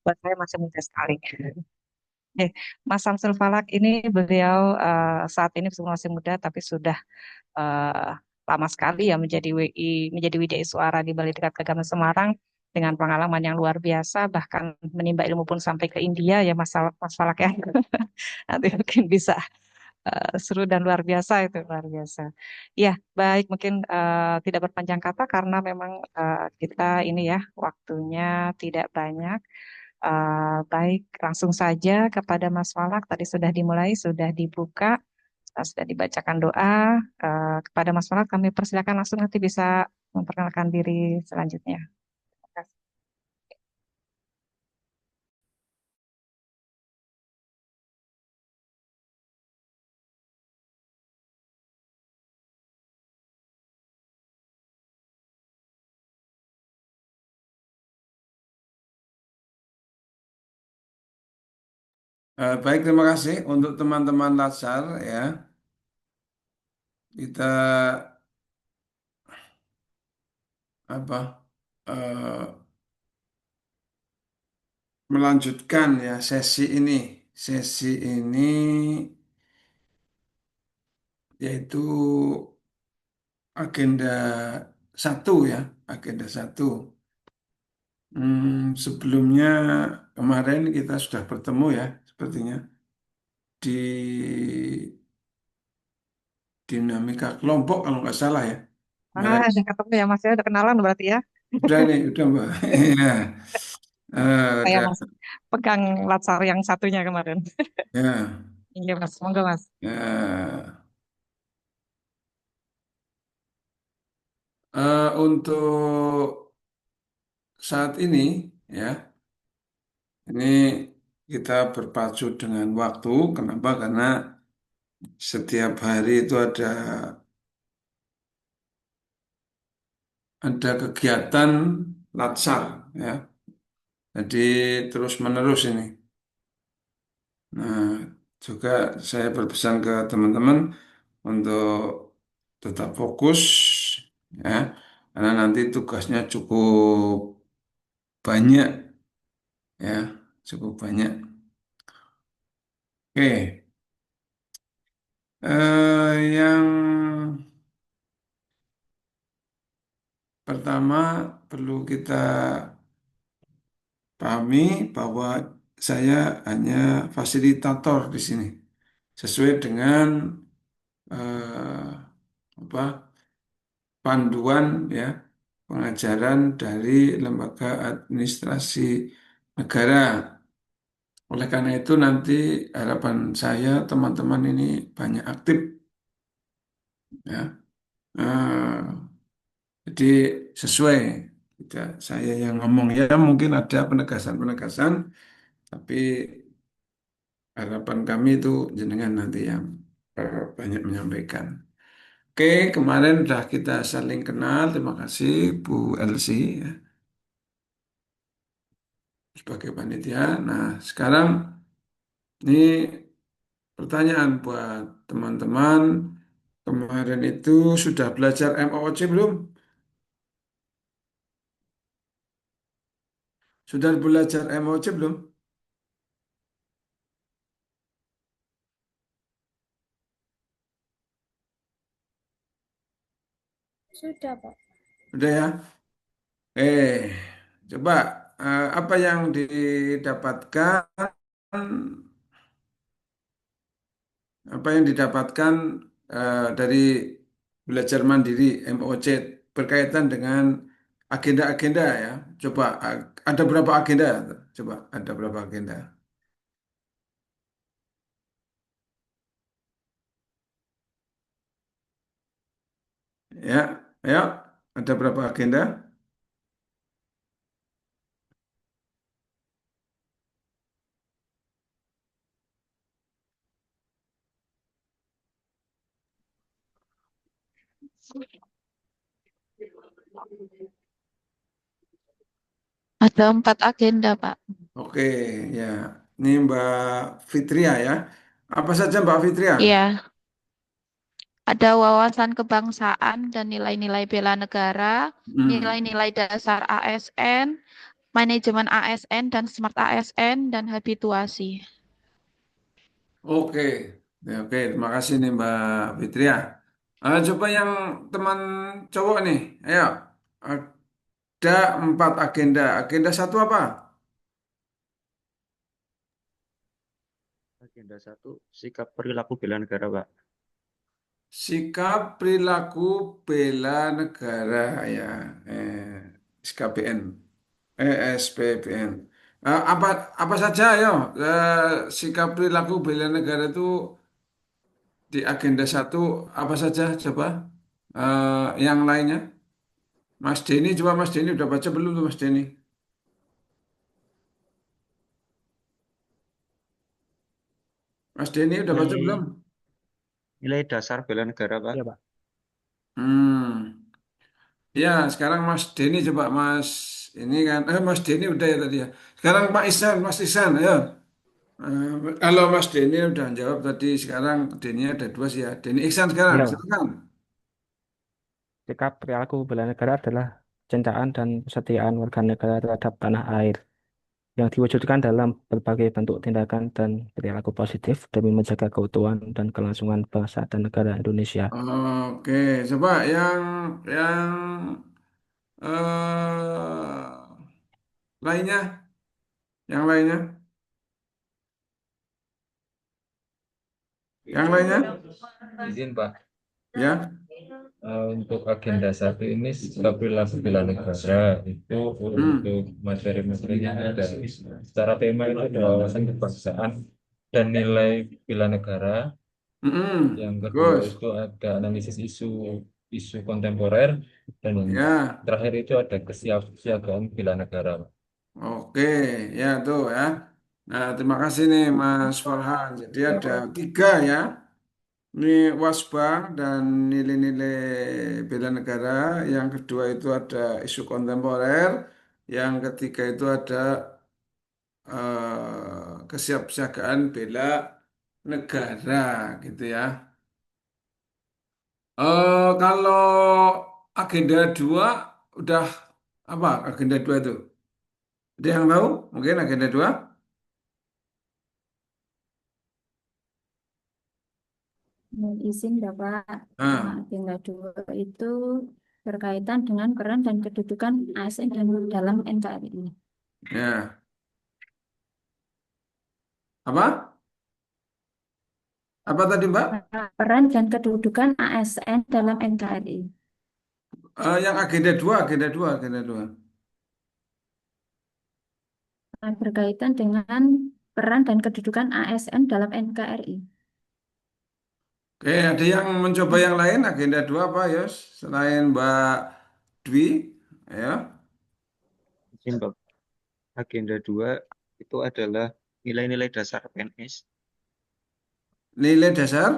buat saya masih muda sekali. Mas Samsul Falak ini beliau saat ini masih muda tapi sudah eh, lama sekali ya menjadi menjadi WDI Suara di Balai Diklat Keagamaan Semarang dengan pengalaman yang luar biasa bahkan menimba ilmu pun sampai ke India ya Mas Falak ya. Nanti mungkin bisa seru dan luar biasa itu luar biasa. Ya, baik mungkin tidak berpanjang kata karena memang kita ini ya waktunya tidak banyak. Baik, langsung saja kepada Mas Falak. Tadi sudah dimulai, sudah dibuka, sudah dibacakan doa. Kepada Mas Falak kami persilakan langsung nanti bisa memperkenalkan diri selanjutnya. Terima kasih. Baik, terima kasih untuk teman-teman Latsar ya. Kita apa eh, melanjutkan ya sesi ini. Sesi ini yaitu agenda satu ya, agenda satu. Sebelumnya kemarin kita sudah bertemu ya, sepertinya di dinamika kelompok kalau nggak salah ya. Kemarin Udah ketemu ya Mas ya, udah kenalan berarti ya. udah nih, udah Mbak. Ya, Saya udah. Mas pegang latsar yang satunya kemarin. Ya, Iya Mas, monggo Mas. ya. Untuk saat ini ya, ini kita berpacu dengan waktu. Kenapa? Karena setiap hari itu ada kegiatan latsar ya. Jadi terus menerus ini. Nah, juga saya berpesan ke teman-teman untuk tetap fokus ya, karena nanti tugasnya cukup banyak ya, cukup banyak. Oke, yang pertama perlu kita pahami bahwa saya hanya fasilitator di sini, sesuai dengan eh, apa panduan ya pengajaran dari lembaga administrasi negara. Oleh karena itu nanti harapan saya teman-teman ini banyak aktif ya. Jadi sesuai tidak saya yang ngomong ya mungkin ada penegasan-penegasan tapi harapan kami itu jenengan nanti yang banyak menyampaikan. Oke, kemarin sudah kita saling kenal. Terima kasih Bu Elsi ya, sebagai panitia. Nah, sekarang ini pertanyaan buat teman-teman. Kemarin itu sudah belajar MOOC belum? Sudah belajar MOOC belum? Sudah, Pak. Udah ya? Coba apa yang didapatkan, apa yang didapatkan dari belajar mandiri MOOC berkaitan dengan agenda-agenda ya. Coba ada berapa agenda? Coba ada berapa agenda? Ya, ya, ada berapa agenda? Ada 4 agenda, Pak. Oke, ya. Ini Mbak Fitria ya. Apa saja Mbak Fitria? Iya, ada wawasan kebangsaan dan nilai-nilai bela negara, Hmm. nilai-nilai dasar ASN, manajemen ASN dan smart ASN dan habituasi. Oke, ya, oke. Terima kasih nih Mbak Fitri ya. Coba yang teman cowok nih, ayo. Ada 4 agenda. Agenda satu apa? Agenda satu, sikap perilaku bela negara, Pak. Sikap perilaku bela negara ya. SKBN, SPBN. Apa apa saja ya sikap perilaku bela negara itu di agenda satu apa saja coba yang lainnya. Mas Denny coba Mas Denny udah baca belum tuh Mas Denny? Mas Denny udah baca belum? Nilai nilai dasar bela negara, Pak. Iya, Pak. Hmm. Ya, sekarang Mas Denny coba Mas ini kan, Mas Denny udah ya tadi ya. Sekarang Pak Ihsan, Mas Ihsan, ayo. Kalau Mas Denny udah jawab tadi, sekarang Denny ada 2 sih ya. Denny Ihsan sekarang, Iya, Pak. silakan. Sikap perilaku bela negara adalah kecintaan dan kesetiaan warga negara terhadap tanah air yang diwujudkan dalam berbagai bentuk tindakan dan perilaku positif demi menjaga keutuhan dan kelangsungan bangsa dan negara Indonesia. Oke, coba yang eh lainnya, yang lainnya, yang lainnya, Izin Pak, ya. untuk agenda satu ini sikap perilaku bela negara itu Hmm, untuk materi-materinya ada secara tema itu ada wawasan kebangsaan dan nilai bela negara. Yang kedua bagus. itu ada analisis isu isu kontemporer dan yang Ya, terakhir itu ada kesiapsiagaan bela negara. oke, ya tuh ya. Nah, terima kasih nih Mas Farhan. Jadi ada 3 ya. Ini Wasbang dan nilai-nilai bela negara. Yang kedua itu ada isu kontemporer. Yang ketiga itu ada kesiapsiagaan bela negara gitu ya. Kalau agenda 2 udah apa agenda 2 itu? Ada yang tahu? Mungkin agenda 2? Izin Bapak, Nah, agenda 2 itu berkaitan dengan peran dan kedudukan ASN dalam NKRI. ya. Apa? Apa tadi Mbak? Peran dan kedudukan ASN dalam NKRI. Yang agenda 2, agenda 2, agenda 2. Berkaitan dengan peran dan kedudukan ASN dalam NKRI. Oke, ada yang mencoba yang lain agenda 2 apa, Yos? Selain Mbak Dwi, ya. Izin, Pak. Agenda 2 itu adalah nilai-nilai dasar PNS. Nilai dasar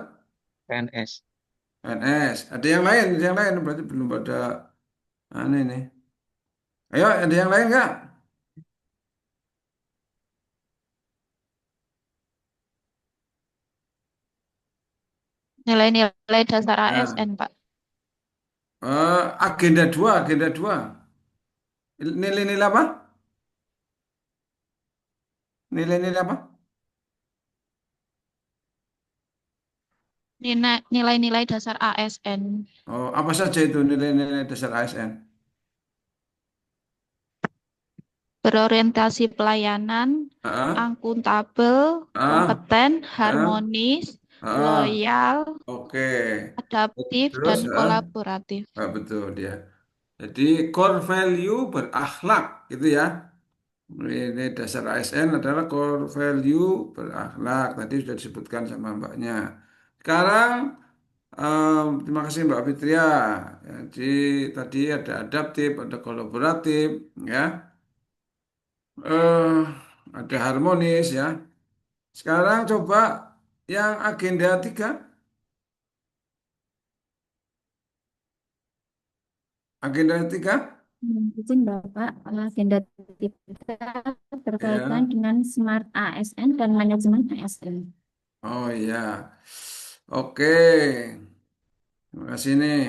PNS. NS. Ada yang lain, berarti belum pada aneh nih. Ayo, ada yang lain nggak? Nilai-nilai dasar Nah, ASN, Pak. agenda 2, agenda 2. Nilai-nilai apa? Nilai-nilai apa? Nilai-nilai dasar ASN. Oh, apa saja itu nilai-nilai dasar ASN? Berorientasi pelayanan, Ah, akuntabel, ah, kompeten, ah, harmonis, ah. loyal, Oke. adaptif, Terus, dan kolaboratif. betul dia. Jadi core value berakhlak gitu ya. Ini dasar ASN adalah core value berakhlak. Tadi sudah disebutkan sama mbaknya. Sekarang terima kasih Mbak Fitria. Jadi tadi ada adaptif, ada kolaboratif, ya. eh ada harmonis ya. Sekarang coba yang agenda 3. Agenda 3, Izin Bapak, agenda 3 berkaitan ya. dengan smart ASN dan manajemen ASN. Oh iya. Oke. Terima kasih nih.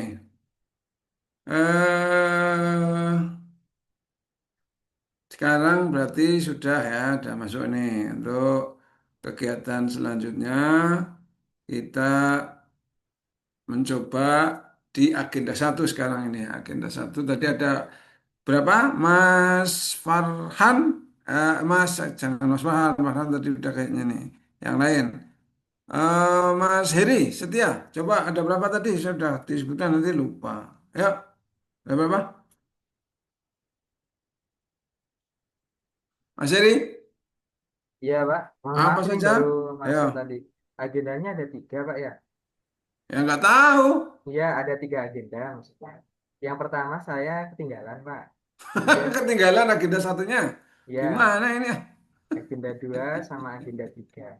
Eh sekarang berarti sudah ya, sudah masuk nih untuk kegiatan selanjutnya. Kita mencoba di agenda satu sekarang ini. Agenda satu tadi ada berapa? Mas Farhan, Mas jangan Mas Farhan, Mas Farhan tadi udah kayaknya nih. Yang lain, Mas Heri Setia, coba ada berapa tadi? Sudah disebutkan nanti lupa. Ya, ada berapa? Mas Heri, Iya, Pak. Mohon apa maaf ini saja? baru Ayo, masuk tadi. Agendanya ada tiga, Pak ya. yang nggak tahu. Iya, ada tiga agenda maksudnya. Yang pertama saya ketinggalan, Pak. Kemudian, Ketinggalan agenda satunya. ya, Gimana ini? agenda dua sama agenda tiga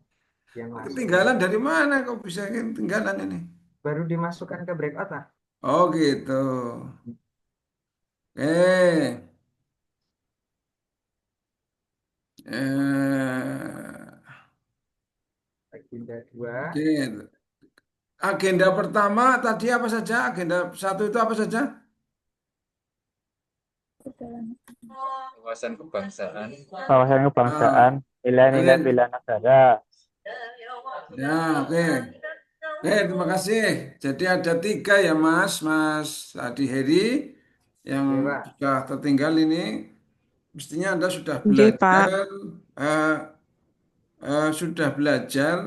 yang masuk ini. Ketinggalan dari mana kok bisa ketinggalan ini? Baru dimasukkan ke breakout, Pak. Oh gitu. Eh, eh, Agenda dua, gitu. Agenda pertama tadi apa saja? Agenda satu itu apa saja? Wawasan kebangsaan, Wawasan Ah, kebangsaan, nilai-nilai kalian, bela negara. ya oke. Terima kasih. Jadi ada tiga ya Mas Adi Heri yang ya, Pak. sudah tertinggal ini. Mestinya Anda sudah Nggih, Pak. belajar, eh, sudah belajar,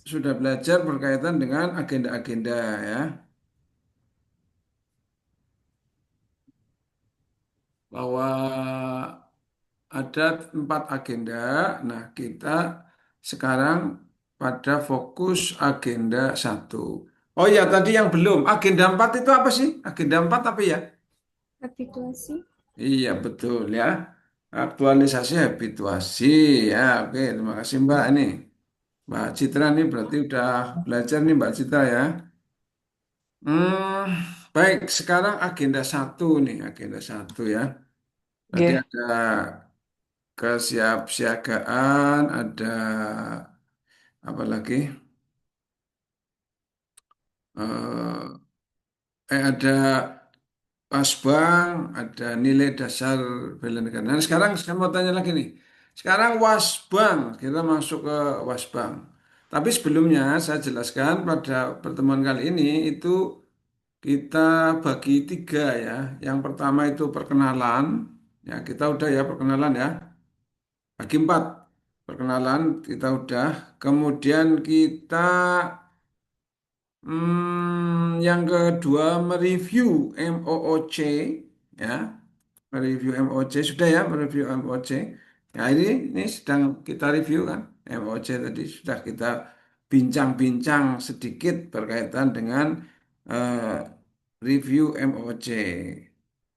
sudah belajar berkaitan dengan agenda-agenda ya. Bahwa ada 4 agenda. Nah, kita sekarang pada fokus agenda satu. Oh ya, tadi yang belum. Agenda 4 itu apa sih? Agenda 4 apa ya? Rekapitulasi. Iya, betul ya. Aktualisasi habituasi. Ya, oke. Terima kasih Mbak. Ini Mbak Citra nih berarti udah belajar nih Mbak Citra ya. Hmm, baik, sekarang agenda satu nih. Agenda satu ya. Tadi Nggih. ada kesiapsiagaan, ada apa lagi? Ada Wasbang, ada nilai dasar bela negara. Nah, sekarang saya mau tanya lagi nih. Sekarang Wasbang, kita masuk ke Wasbang. Tapi sebelumnya saya jelaskan pada pertemuan kali ini itu kita bagi 3 ya. Yang pertama itu perkenalan. Ya, kita udah ya perkenalan ya. Bagi 4. Perkenalan kita udah. Kemudian kita yang kedua mereview MOOC ya. Mereview MOC sudah ya, mereview MOC. Nah, ini sedang kita review kan. MOC tadi sudah kita bincang-bincang sedikit berkaitan dengan eh, review MOC.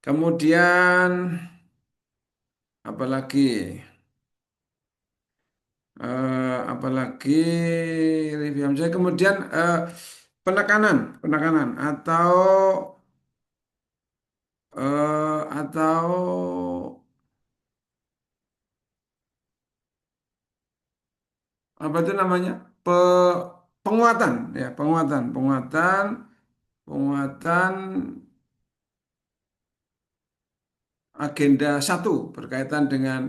Kemudian apalagi apalagi review MOC. Kemudian penekanan atau atau apa itu namanya penguatan ya penguatan agenda satu berkaitan dengan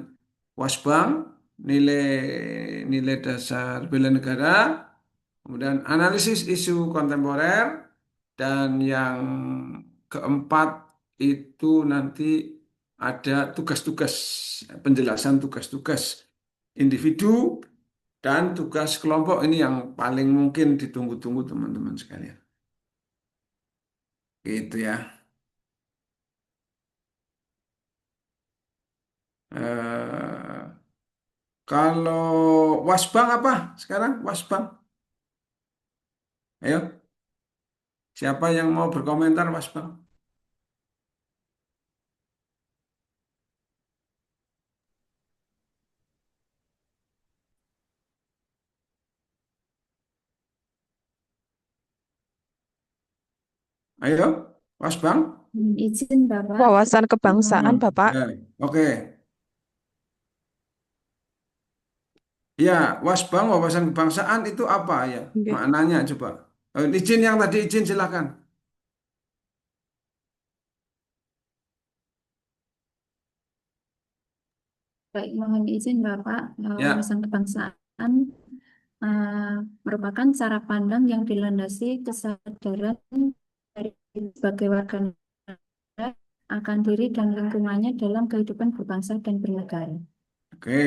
Wasbang nilai nilai dasar bela negara kemudian analisis isu kontemporer dan yang keempat itu nanti ada tugas-tugas penjelasan tugas-tugas individu dan tugas kelompok ini yang paling mungkin ditunggu-tunggu teman-teman sekalian. Gitu ya. Eh, kalau Wasbang apa sekarang? Wasbang. Ayo, siapa yang mau berkomentar Wasbang? Ayo, Wasbang. Izin Bapak. Wawasan kebangsaan, Hmm, Bapak. ya, oke. Ya, Wasbang wawasan kebangsaan itu apa ya? Nggih. Maknanya coba. Izin yang tadi izin silakan. Baik, mohon izin Bapak, Ya, wawasan kebangsaan merupakan cara pandang yang dilandasi kesadaran dari sebagai warga negara akan diri dan lingkungannya dalam kehidupan berbangsa dan bernegara. oke.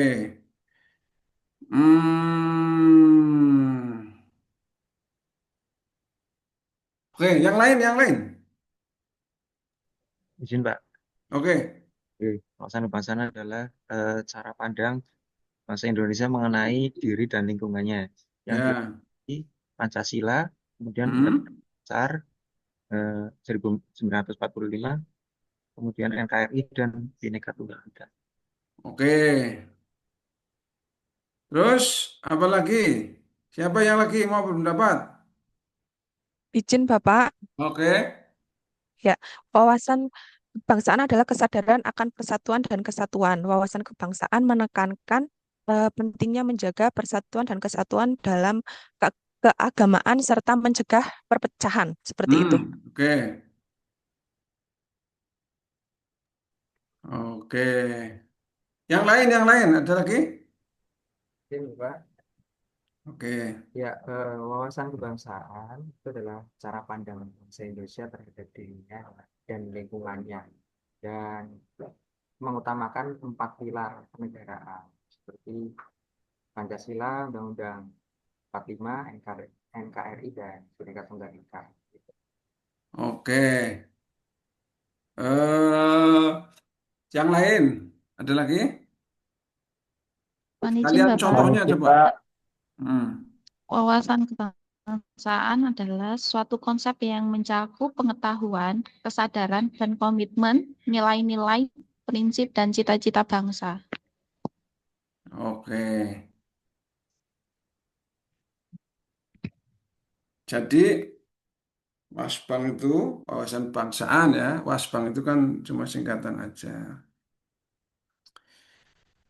Hmm. Oke, yang lain, yang lain. Izin, Pak. Oke, Oke, wawasan kebangsaan adalah cara pandang bangsa Indonesia mengenai diri dan lingkungannya yang ya. dimiliki Pancasila, kemudian Hmm. Undang-Undang Dasar 1945, kemudian NKRI dan Bhinneka Tunggal Ika. Oke. Terus apa lagi? Siapa yang lagi mau berpendapat? Izin Bapak, Oke. ya, wawasan kebangsaan adalah kesadaran akan persatuan dan kesatuan. Wawasan kebangsaan menekankan pentingnya menjaga persatuan dan kesatuan dalam keagamaan serta mencegah perpecahan, seperti itu. Oke. Oke. Yang lain ada lagi? Ini Pak, Oke. ya wawasan kebangsaan itu adalah cara pandang bangsa Indonesia terhadap dirinya dan lingkungannya dan mengutamakan 4 pilar kenegaraan seperti Pancasila, Undang-Undang 45, NKRI, dan Bhinneka Tunggal Ika. Oke. Eh, yang lain ada lagi? Mohon izin Kalian Bapak, contohnya coba. Hmm. wawasan kebangsaan adalah suatu konsep yang mencakup pengetahuan, kesadaran, dan komitmen, nilai-nilai, prinsip, dan cita-cita bangsa. Oke. Jadi Wasbang itu wawasan kebangsaan ya. Wasbang itu kan cuma singkatan aja.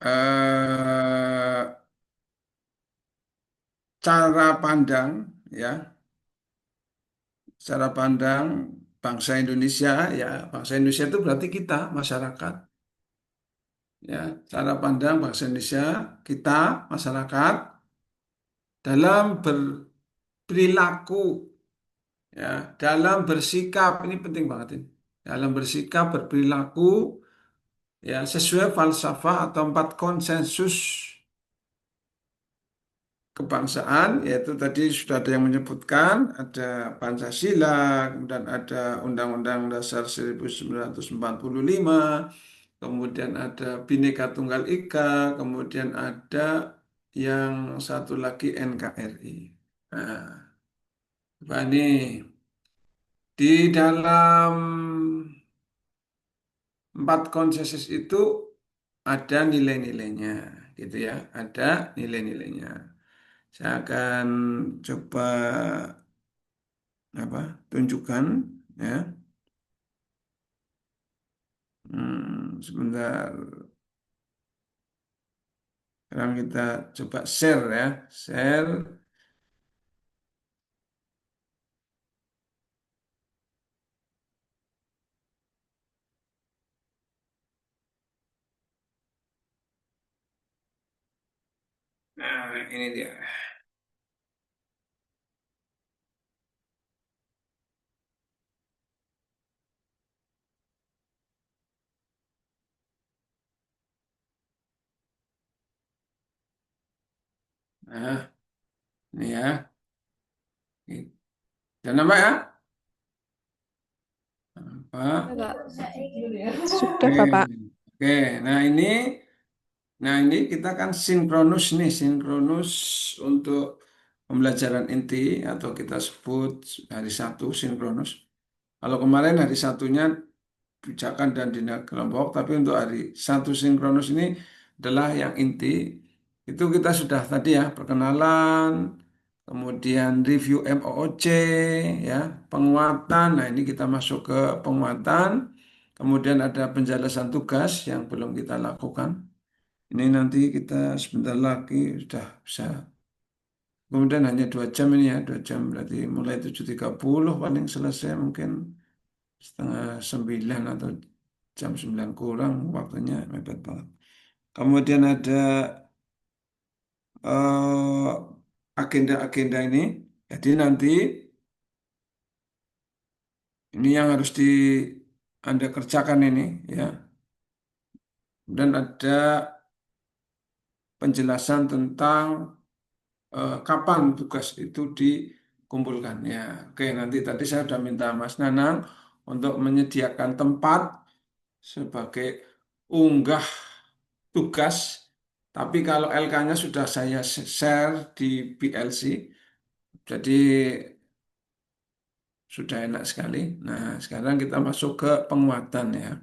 Eh, cara pandang ya, cara pandang bangsa Indonesia ya. Bangsa Indonesia itu berarti kita masyarakat ya. Cara pandang bangsa Indonesia kita masyarakat dalam berperilaku ya, dalam bersikap ini penting banget ini. Dalam bersikap berperilaku ya sesuai falsafah atau 4 konsensus kebangsaan, yaitu tadi sudah ada yang menyebutkan, ada Pancasila, kemudian ada Undang-Undang Dasar 1945, kemudian ada Bhinneka Tunggal Ika, kemudian ada yang satu lagi NKRI. Nah, Pak ini di dalam 4 konsensus itu ada nilai-nilainya, gitu ya, ada nilai-nilainya. Saya akan coba tunjukkan ya. Sebentar. Sekarang kita coba share ya, share. Nah, ini dia. Nah, ini ya. Dan nama ya? Apa? Sudah Oke. Bapak. Oke, nah ini kita kan sinkronus nih, sinkronus untuk pembelajaran inti atau kita sebut hari satu sinkronus. Kalau kemarin hari satunya pijakan dan dina kelompok, tapi untuk hari satu sinkronus ini adalah yang inti. Itu kita sudah tadi ya, perkenalan, kemudian review MOOC, ya, penguatan. Nah, ini kita masuk ke penguatan. Kemudian ada penjelasan tugas yang belum kita lakukan. Ini nanti kita sebentar lagi sudah bisa. Kemudian hanya 2 jam ini ya, 2 jam berarti mulai 7.30 paling selesai mungkin setengah 9 atau jam 9 kurang waktunya mepet banget. kemudian ada eh, agenda-agenda ini. Jadi nanti ini yang harus Anda kerjakan ini ya. Dan ada penjelasan tentang kapan tugas itu dikumpulkan ya. Oke, nanti tadi saya sudah minta Mas Nanang untuk menyediakan tempat sebagai unggah tugas. Tapi kalau LK-nya sudah saya share di PLC, jadi sudah enak sekali. Nah, sekarang kita masuk ke penguatan ya.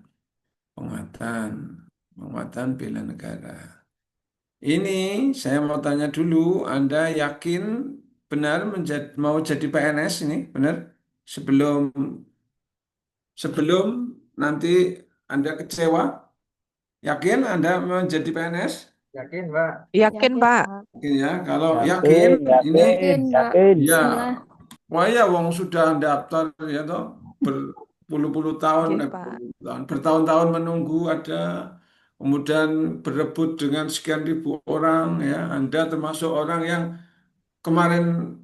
Penguatan, penguatan bela negara. Ini saya mau tanya dulu, Anda yakin benar mau jadi PNS ini, benar? Sebelum sebelum nanti Anda kecewa, yakin Anda mau jadi PNS? Yakin, Pak? Yakin, Pak. Yakin ya, kalau yakin Yakin, ini yakin, Mbak. yakin. ya, Bismillah. wah ya, wong sudah daftar ya toh berpuluh-puluh tahun, Oke, Pak. bertahun-tahun menunggu ada, kemudian berebut dengan sekian ribu orang ya. Anda termasuk orang yang kemarin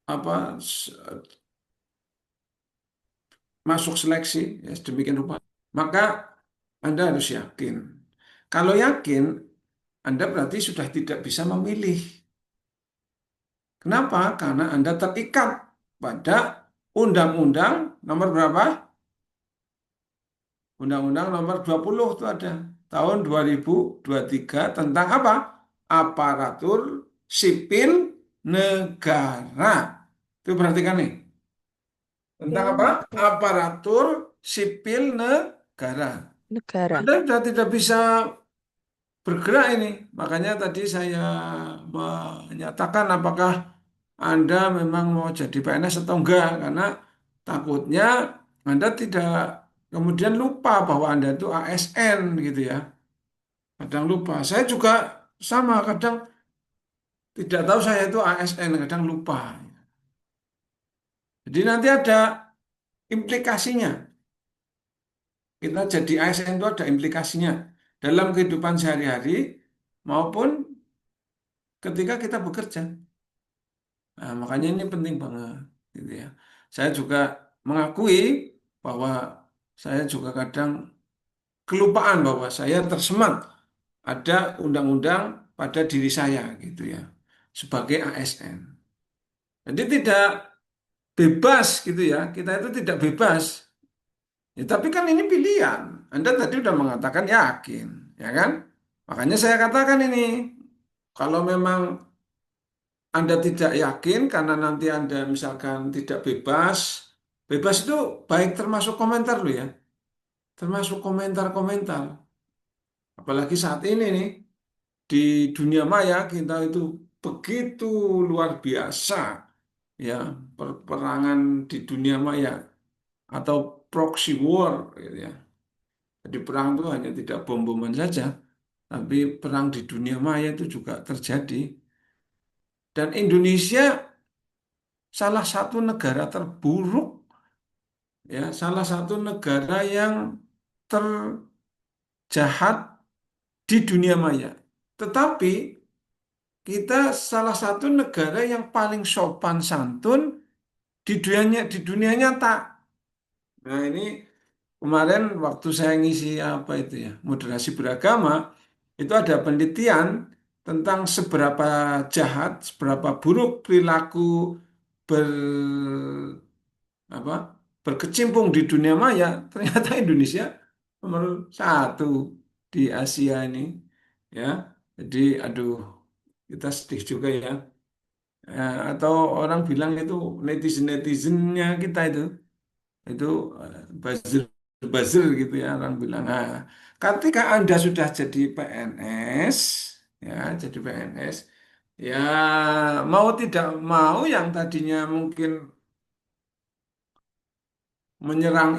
apa masuk seleksi ya sedemikian rupa. Maka Anda harus yakin. Kalau yakin, Anda berarti sudah tidak bisa memilih. Kenapa? Karena Anda terikat pada undang-undang nomor berapa? Undang-undang nomor 20 itu ada tahun 2023 tentang apa? Aparatur sipil negara. Itu perhatikan nih. Tentang apa? Aparatur sipil negara. Negara. Anda sudah tidak bisa bergerak ini. Makanya tadi saya menyatakan apakah Anda memang mau jadi PNS atau enggak. Karena takutnya Anda tidak kemudian lupa bahwa Anda itu ASN gitu ya. Kadang lupa. Saya juga sama, kadang tidak tahu saya itu ASN, kadang lupa. Jadi nanti ada implikasinya. Kita jadi ASN itu ada implikasinya dalam kehidupan sehari-hari maupun ketika kita bekerja. Nah, makanya ini penting banget, gitu ya. Saya juga mengakui bahwa saya juga kadang kelupaan bahwa saya tersemat ada undang-undang pada diri saya, gitu ya, sebagai ASN. Jadi tidak bebas, gitu ya. Kita itu tidak bebas. Ya, tapi kan ini pilihan. Anda tadi sudah mengatakan yakin, ya kan? Makanya saya katakan ini, kalau memang Anda tidak yakin karena nanti Anda misalkan tidak bebas, bebas itu baik termasuk komentar loh ya, termasuk komentar-komentar. Apalagi saat ini nih, di dunia maya kita itu begitu luar biasa ya, perperangan di dunia maya atau proxy war gitu ya. Jadi perang itu hanya tidak bom-boman saja, tapi perang di dunia maya itu juga terjadi. Dan Indonesia salah satu negara terburuk, ya, salah satu negara yang terjahat di dunia maya. Tetapi kita salah satu negara yang paling sopan santun di dunia nyata. Nah, ini kemarin waktu saya ngisi apa itu ya, moderasi beragama, itu ada penelitian tentang seberapa jahat, seberapa buruk perilaku ber apa berkecimpung di dunia maya. Ternyata Indonesia nomor satu di Asia ini, ya. Jadi, aduh, kita sedih juga ya. Atau orang bilang itu netizen-netizennya kita itu buzzer gitu ya orang bilang. Nah, ketika Anda sudah jadi PNS, ya, jadi PNS, ya mau tidak mau yang tadinya mungkin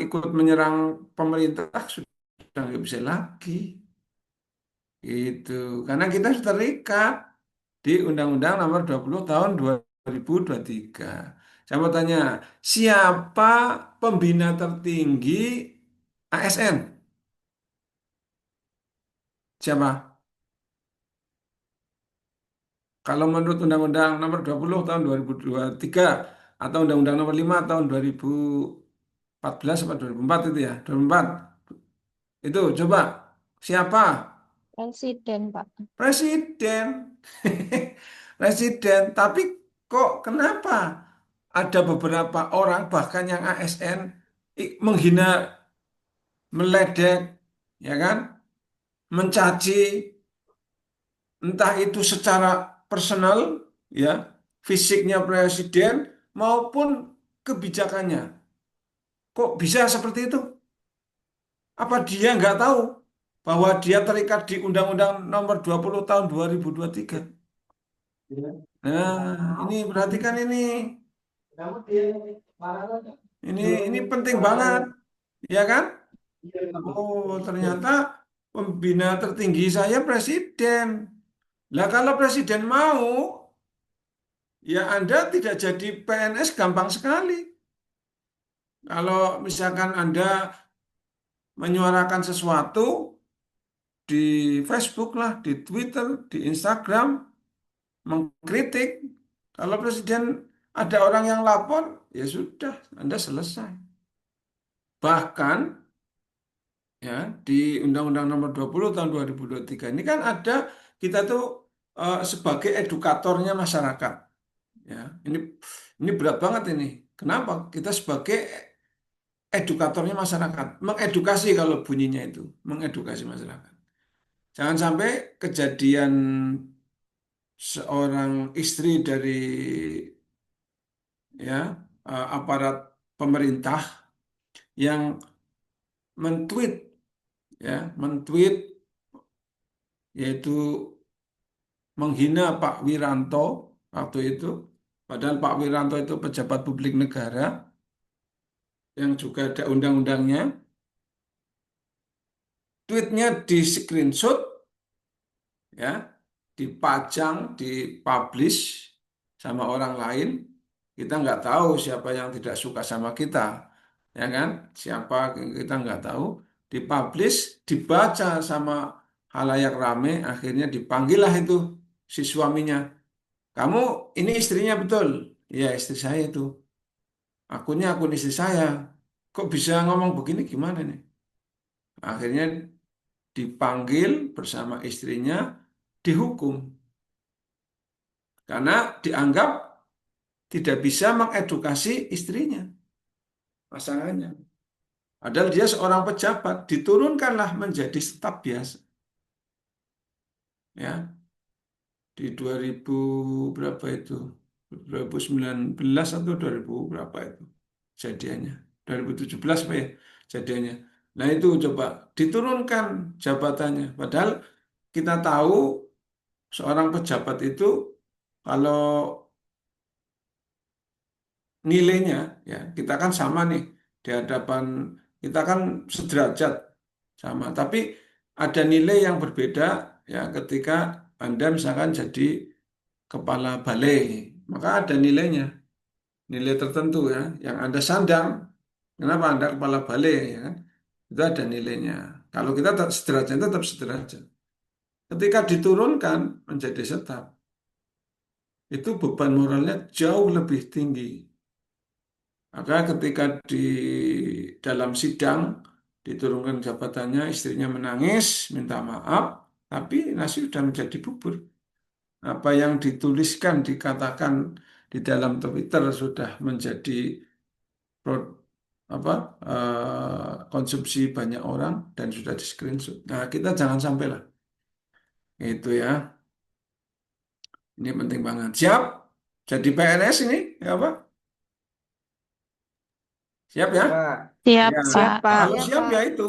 ikut menyerang pemerintah sudah nggak bisa lagi. Itu karena kita sudah terikat di Undang-Undang Nomor 20 Tahun 2023. Saya mau tanya, siapa pembina tertinggi ASN? Siapa? Kalau menurut Undang-Undang Nomor 20 tahun 2023 atau Undang-Undang Nomor 5 tahun 2014 atau 2004 itu ya, 2004. Itu coba siapa? Presiden, Pak. Presiden. Presiden. Tapi kok kenapa ada beberapa orang bahkan yang ASN menghina, meledek, ya kan? Mencaci entah itu secara personal ya, fisiknya presiden maupun kebijakannya. Kok bisa seperti itu? Apa dia nggak tahu bahwa dia terikat di Undang-Undang Nomor 20 tahun 2023? Nah, ini perhatikan ini. Ini penting banget, ya kan? Oh, ternyata pembina tertinggi saya presiden. Lah kalau presiden mau, ya Anda tidak jadi PNS gampang sekali. Kalau misalkan Anda menyuarakan sesuatu di Facebook lah, di Twitter, di Instagram, mengkritik, kalau presiden ada orang yang lapor, ya sudah, Anda selesai. Bahkan ya di Undang-Undang Nomor 20 tahun 2023 ini kan ada kita tuh sebagai edukatornya masyarakat. Ya, ini berat banget ini. Kenapa? Kita sebagai edukatornya masyarakat, mengedukasi kalau bunyinya itu, mengedukasi masyarakat. Jangan sampai kejadian seorang istri dari ya aparat pemerintah yang mentweet mentweet yaitu menghina Pak Wiranto waktu itu, padahal Pak Wiranto itu pejabat publik negara yang juga ada undang-undangnya. Tweetnya di screenshot, ya, dipajang, dipublish sama orang lain. Kita nggak tahu siapa yang tidak suka sama kita, ya kan? Siapa kita nggak tahu. Dipublish, dibaca sama halayak rame, akhirnya dipanggillah itu si suaminya. Kamu ini istrinya betul? Iya istri saya itu. Akunnya akun istri saya. Kok bisa ngomong begini gimana nih? Akhirnya dipanggil bersama istrinya, dihukum. Karena dianggap tidak bisa mengedukasi istrinya, pasangannya. Padahal dia seorang pejabat, diturunkanlah menjadi staf biasa. Ya, di 2000 berapa itu? 2019 atau 2000 berapa itu jadiannya? 2017 apa ya jadiannya? Nah itu coba diturunkan jabatannya. Padahal kita tahu seorang pejabat itu kalau nilainya ya kita kan sama nih di hadapan kita kan sederajat sama, tapi ada nilai yang berbeda ya ketika Anda misalkan jadi kepala balai, maka ada nilainya, nilai tertentu ya yang Anda sandang. Kenapa Anda kepala balai ya kan? Itu ada nilainya. Kalau kita sederajat tetap sederajat. Ketika diturunkan menjadi staf, itu beban moralnya jauh lebih tinggi. Maka ketika di dalam sidang diturunkan jabatannya, istrinya menangis, minta maaf, tapi nasi sudah menjadi bubur. Apa yang dituliskan, dikatakan di dalam Twitter sudah menjadi pro- konsumsi banyak orang dan sudah di screenshot. Nah, kita jangan sampai lah. Itu ya, ini penting banget. Siap? Jadi PNS ini, ya apa? Siap ya? Pak. Siap, Ya, Siap, Pak. Pak. kalau Iya, siap Pak. ya itu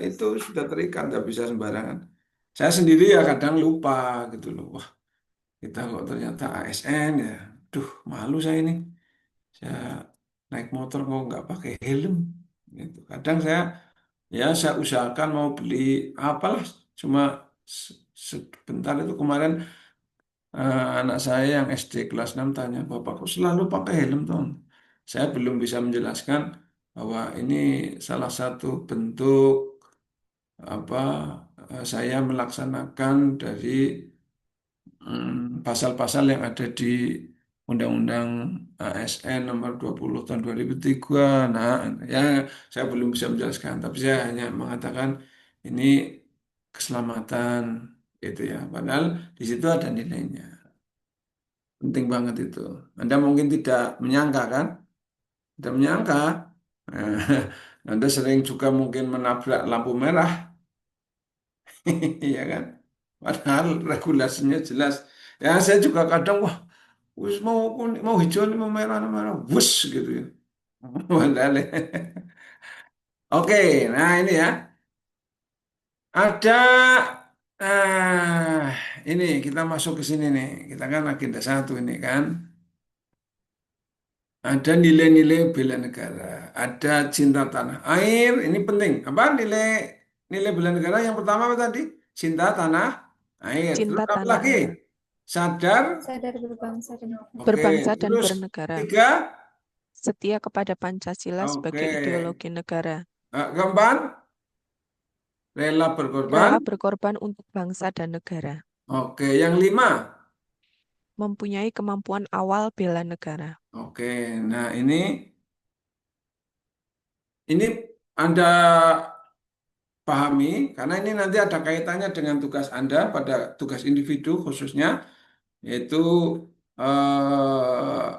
itu sudah terikat, nggak bisa sembarangan. Saya sendiri ya kadang lupa gitu loh. Wah, kita kok ternyata ASN ya. Duh, malu saya ini. Saya naik motor kok nggak pakai helm. Gitu. Kadang saya usahakan mau beli apalah, cuma sebentar itu kemarin anak saya yang SD kelas 6 tanya, Bapak kok selalu pakai helm toh? Saya belum bisa menjelaskan bahwa ini salah satu bentuk apa saya melaksanakan dari pasal-pasal yang ada di Undang-Undang ASN nomor 20 tahun 2003. Nah, ya saya belum bisa menjelaskan, tapi saya hanya mengatakan ini keselamatan gitu ya. Padahal di situ ada nilainya. Penting banget itu. Anda mungkin tidak menyangka kan? Tidak menyangka. Anda sering juga mungkin menabrak lampu merah, ya kan? Padahal regulasinya jelas. Ya saya juga kadang wah, wis mau kuning, mau hijau, ini mau merah, wus gitu ya. Padahal ya. Oke, nah ini ya. Ada ini kita masuk ke sini nih. Kita kan agenda satu ini kan. Ada nilai-nilai bela negara, ada cinta tanah air, ini penting. Apa nilai nilai bela negara yang pertama apa tadi? Cinta tanah air. Terus Cinta apa tanah lagi? air, Sadar. Sadar berbangsa dan Oke. berbangsa dan Terus bernegara, tiga. setia kepada Pancasila Oke. sebagai ideologi negara, Keempat, rela berkorban. rela berkorban untuk bangsa dan negara, Oke. Yang lima. mempunyai kemampuan awal bela negara. Oke. Nah ini Anda pahami karena ini nanti ada kaitannya dengan tugas Anda pada tugas individu khususnya yaitu eh,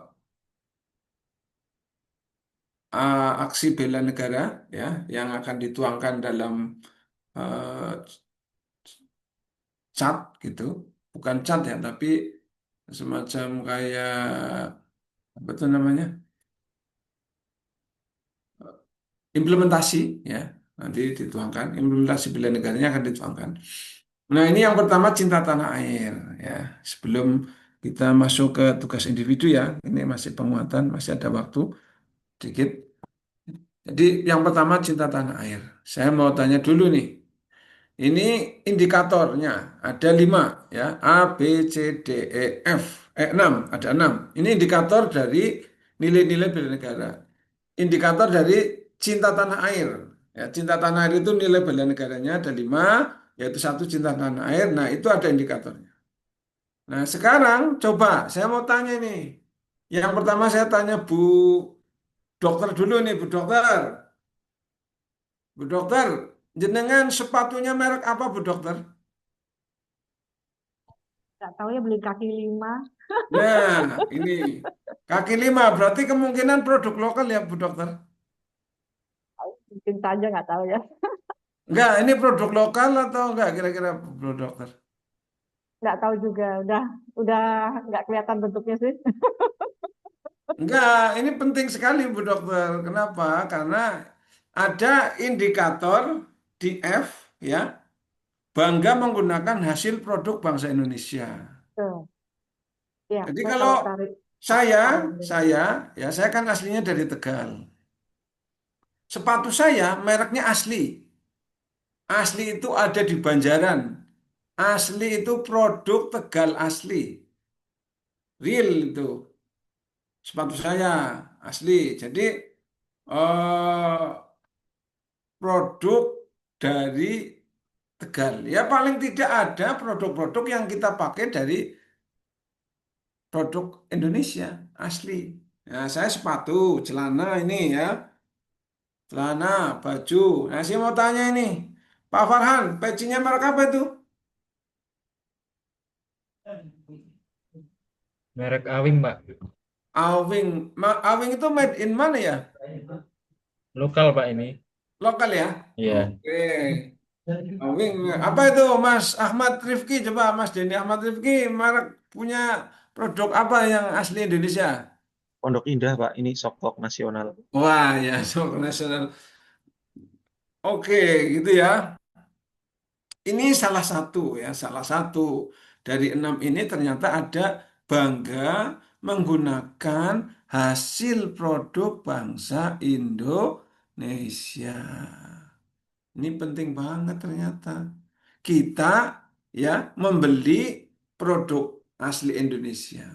aksi bela negara ya yang akan dituangkan dalam eh, cat gitu, bukan cat ya tapi semacam kayak apa itu namanya implementasi ya nanti dituangkan implementasi bela negaranya akan dituangkan. Nah ini yang pertama cinta tanah air ya sebelum kita masuk ke tugas individu ya ini masih penguatan masih ada waktu sedikit. Jadi yang pertama cinta tanah air. Saya mau tanya dulu nih. Ini indikatornya ada 5 ya A B C D E F 6 ada 6. Ini indikator dari nilai-nilai bela negara. Indikator dari cinta tanah air. Ya, cinta tanah air itu nilai bela negaranya ada 5 yaitu satu cinta tanah air. Nah itu ada indikatornya. Nah sekarang coba saya mau tanya nih. Yang pertama saya tanya Bu Dokter dulu nih Bu Dokter. Bu Dokter, jenengan sepatunya merek apa Bu Dokter? Nggak tahu ya beli kaki lima. Nah, ini kaki 5 berarti kemungkinan produk lokal ya Bu Dokter? Mungkin saja nggak tahu ya. Enggak, ini produk lokal atau enggak kira-kira Bu Dokter? Nggak tahu juga. Udah nggak kelihatan bentuknya sih. Enggak, ini penting sekali Bu Dokter. Kenapa? Karena ada indikator di F ya, bangga menggunakan hasil produk bangsa Indonesia. Tuh. Ya, Jadi saya kalau kalau tarik saya, paham. saya, saya kan aslinya dari Tegal. Sepatu saya mereknya asli. Asli itu ada di Banjaran. Asli itu produk Tegal asli. Real itu. Sepatu saya asli. Jadi eh, produk dari Tegal. Ya paling tidak ada produk-produk yang kita pakai dari produk Indonesia asli. Ya, saya sepatu, celana ini ya. Celana, baju. Nah, saya mau tanya ini. Pak Farhan, pecinya merek apa itu? Merek Awing, Pak. Awing. Awing itu made in mana ya? Lokal, Pak, ini. Lokal ya? Iya. Oke. Awing. Apa itu Mas Ahmad Rifki? Coba Mas Denny Ahmad Rifki, merek punya produk apa yang asli Indonesia? Pondok Indah, Pak. Ini Sokok nasional. Wah ya, sok nasional. Oke, gitu ya. Ini salah satu ya, salah satu dari 6 ini ternyata ada bangga menggunakan hasil produk bangsa Indonesia. Ini penting banget ternyata. Kita ya membeli produk asli Indonesia.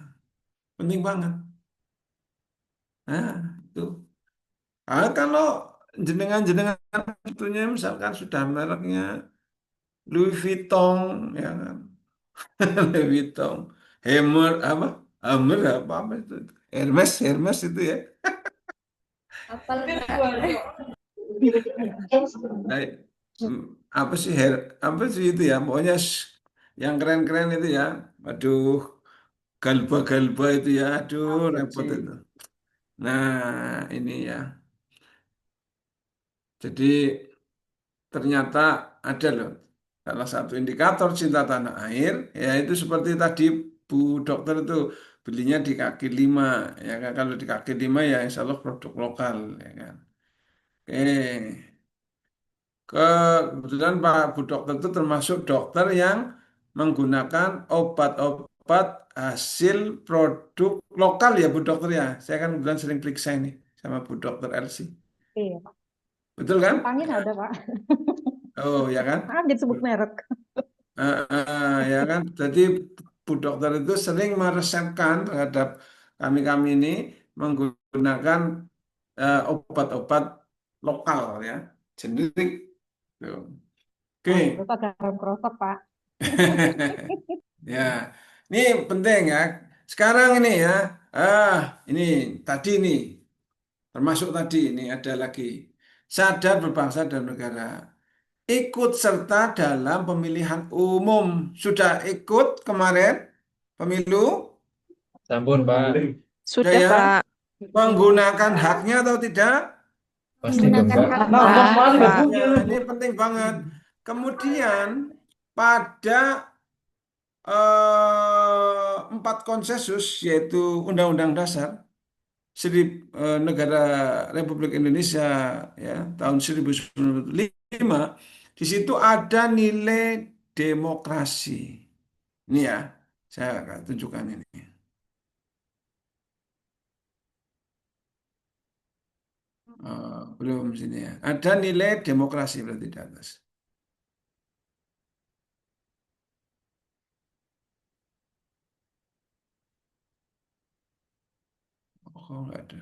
Penting banget. Nah, itu. Kalau jenengan-jenengan tentunya misalkan sudah mereknya Louis Vuitton, ya kan? Louis Vuitton, Hammer apa? Hammer apa itu? Hermes itu ya. Apal Nah, apa sih apa sih itu ya? Pokoknya yang keren-keren itu ya. Aduh, galba-galba itu ya. Aduh, repot Gucci. itu. Nah, ini ya. Jadi ternyata ada loh salah satu indikator cinta tanah air, yaitu seperti tadi Bu Dokter itu belinya di kaki lima, ya kan? Kalau di kaki lima ya insya Allah produk lokal, ya kan. Oke, kebetulan Pak Bu Dokter itu termasuk dokter yang menggunakan obat-obat hasil produk lokal ya Bu Dokter ya. Saya kan kebetulan sering periksa ini sama Bu Dokter Elsie. Iya, Pak. Betul kan? Tangin ada, Pak. Oh ya kan? Maaf jadi sebut merek. Ya kan, jadi Bu Dokter itu sering meresepkan terhadap kami-kami ini menggunakan obat-obat lokal ya, generik. Tuh. Oke, Oh, jangan lupa garam krosok, Pak. ya, ini penting ya. Sekarang ini ya, ini tadi ini termasuk tadi ini ada lagi sadar berbangsa dan negara. Ikut serta dalam pemilihan umum. Sudah ikut kemarin pemilu? Sampun, Pak. Sudah Sudah, ya? Pak. Menggunakan haknya atau tidak? Pasti dong, menggunakan Pak. hak Pak. Ya, ini penting banget. Kemudian pada 4 konsensus yaitu Undang-Undang Dasar Negara Republik Indonesia ya tahun 1945 di situ ada nilai demokrasi. Ini ya, saya akan tunjukkan ini. Belum sini ya. Ada nilai demokrasi berarti di atas. Oh, nggak ada.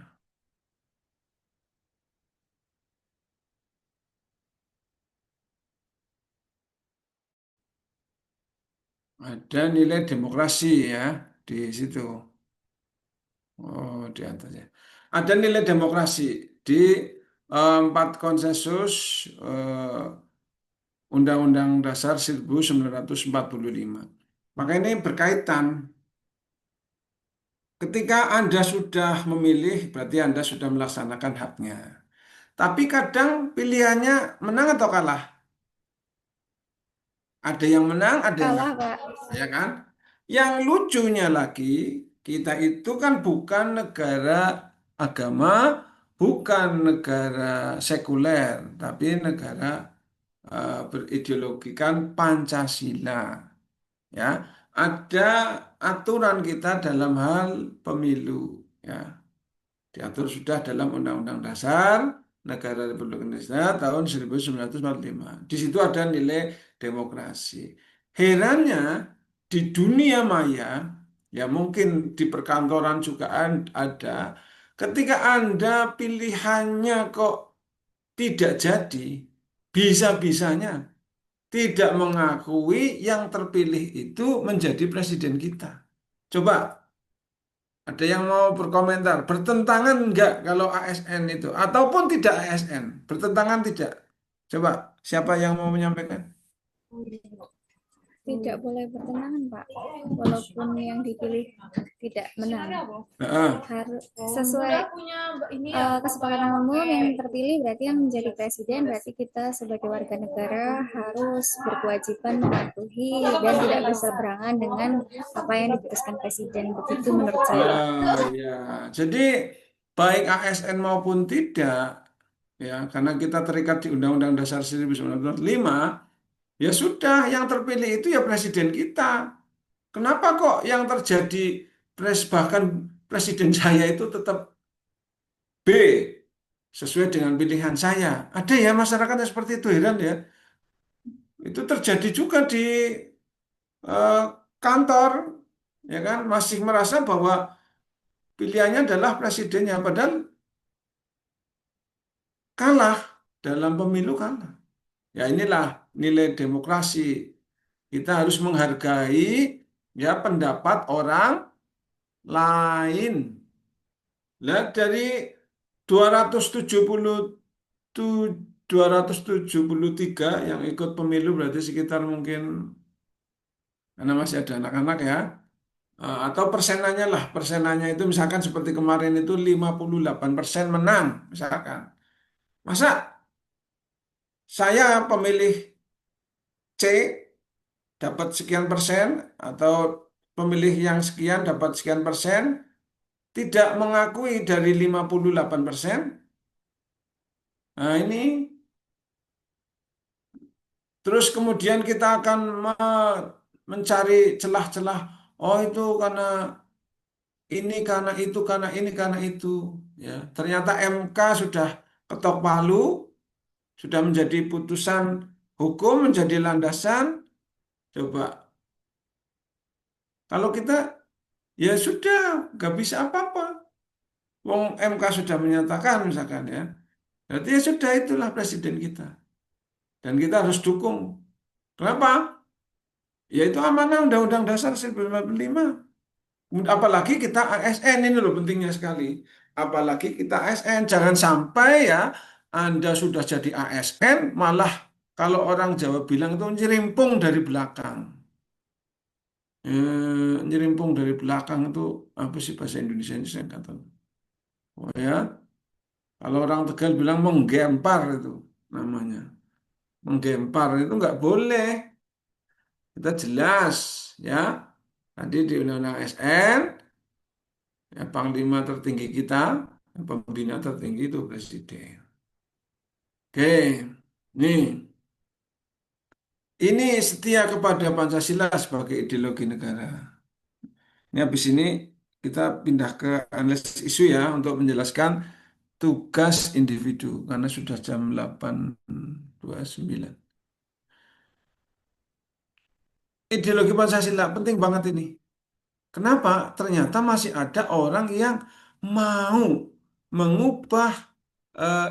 Ada nilai demokrasi ya di situ. Oh, di atasnya. Ada nilai demokrasi di 4 konsensus Undang-Undang Dasar 1945. Maka ini berkaitan. Ketika Anda sudah memilih, berarti Anda sudah melaksanakan haknya. Tapi kadang pilihannya menang atau kalah. Ada yang menang, ada yang kalah, kalah. Pak. Ya kan? Yang lucunya lagi, kita itu kan bukan negara agama, bukan negara sekuler, tapi negara berideologikan Pancasila. Ya, ada aturan kita dalam hal pemilu. Ya, diatur sudah dalam Undang-Undang Dasar Negara Republik Indonesia tahun 1945. Di situ ada nilai demokrasi. Herannya di dunia maya, ya mungkin di perkantoran juga ada, ketika Anda pilihannya kok tidak jadi, bisa-bisanya tidak mengakui yang terpilih itu menjadi presiden kita. Coba ada yang mau berkomentar, bertentangan enggak kalau ASN itu? Ataupun tidak ASN, bertentangan tidak? Coba, siapa yang mau menyampaikan? Tidak boleh bertentangan, Pak. Walaupun yang dipilih tidak menang. Heeh. Harus sesuai kesepakatan umum yang terpilih berarti yang menjadi presiden, berarti kita sebagai warga negara harus berkewajiban mematuhi dan tidak berseberangan dengan apa yang diputuskan presiden. Begitu menurut saya. Ya. Jadi baik ASN maupun tidak, ya karena kita terikat di Undang-Undang Dasar 1945, ya sudah yang terpilih itu ya presiden kita. Kenapa kok yang terjadi bahkan presiden saya itu tetap B sesuai dengan pilihan saya? Ada ya masyarakat yang seperti itu, heran ya. Itu terjadi juga di eh, kantor, ya kan masih merasa bahwa pilihannya adalah presidennya, padahal kalah dalam pemilu kalah. Ya inilah nilai demokrasi. Kita harus menghargai ya pendapat orang lain. Nah, dari 270 273 yang ikut pemilu berarti sekitar mungkin karena masih ada anak-anak ya. Atau persenannya lah, persenannya itu misalkan seperti kemarin itu 58% menang misalkan. Masa saya pemilih C dapat sekian persen atau pemilih yang sekian dapat sekian persen tidak mengakui dari 58%. Nah, ini terus kemudian kita akan mencari celah-celah. Oh, itu karena ini, karena itu, karena ini, karena itu. Ya, ternyata MK sudah ketok palu, sudah menjadi putusan hukum, menjadi landasan. Coba, kalau kita ya sudah, nggak bisa apa-apa. Wong MK sudah menyatakan misalkan ya. Berarti ya sudah itulah presiden kita. Dan kita harus dukung. Kenapa? Yaitu amanah Undang-Undang Dasar 1945. Apalagi kita ASN ini loh pentingnya sekali. Apalagi kita ASN. Jangan sampai ya Anda sudah jadi ASN malah kalau orang Jawa bilang itu nyerimpung dari belakang. Nyerimpung dari belakang itu apa sih bahasa Indonesia ini saya nggak tahu. Oh ya, kalau orang Tegal bilang menggempar itu namanya. Menggempar itu nggak boleh. Kita jelas ya. Tadi di Undang-Undang ASN, ya, Panglima tertinggi kita, pembina tertinggi itu Presiden. Oke, nih. Ini setia kepada Pancasila sebagai ideologi negara. Ini habis ini kita pindah ke analisis isu ya untuk menjelaskan tugas individu karena sudah jam 8.29. Ideologi Pancasila penting banget ini. Kenapa? Ternyata masih ada orang yang mau mengubah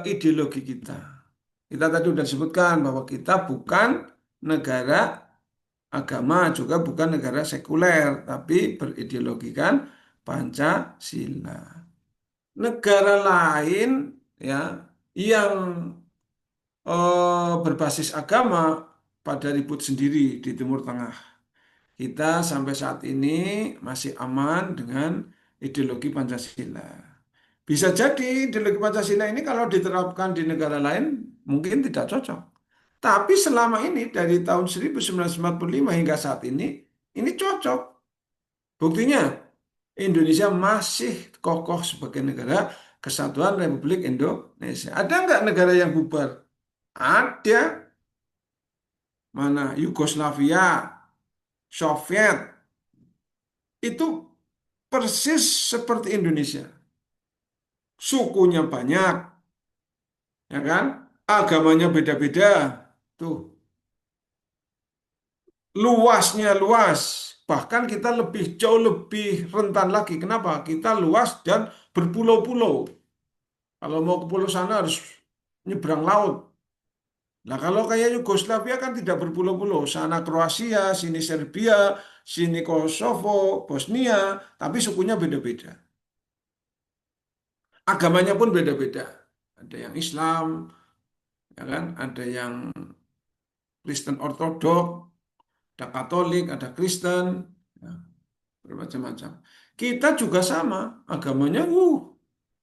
ideologi kita. Kita tadi sudah disebutkan bahwa kita bukan negara agama, juga bukan negara sekuler, tapi berideologikan Pancasila. Negara lain ya yang berbasis agama pada ribut sendiri di Timur Tengah. Kita sampai saat ini masih aman dengan ideologi Pancasila. Bisa jadi ideologi Pancasila ini kalau diterapkan di negara lain mungkin tidak cocok. Tapi selama ini dari tahun 1945 hingga saat ini cocok. Buktinya Indonesia masih kokoh sebagai negara kesatuan Republik Indonesia. Ada nggak negara yang bubar? Ada. Mana? Yugoslavia, Soviet. Itu persis seperti Indonesia. Sukunya banyak, ya kan? Agamanya beda-beda. Tuh, luasnya luas. Bahkan kita jauh lebih rentan lagi. Kenapa? Kita luas dan berpulau-pulau. Kalau mau ke pulau sana harus nyebrang laut. Nah, kalau kayak Yugoslavia kan tidak berpulau-pulau. Sana Kroasia, sini Serbia, sini Kosovo, Bosnia, tapi sukunya beda-beda. Agamanya pun beda-beda. Ada yang Islam, ya kan? Ada yang Kristen Ortodok, ada Katolik, ada Kristen, ya, bermacam-macam. Kita juga sama, agamanya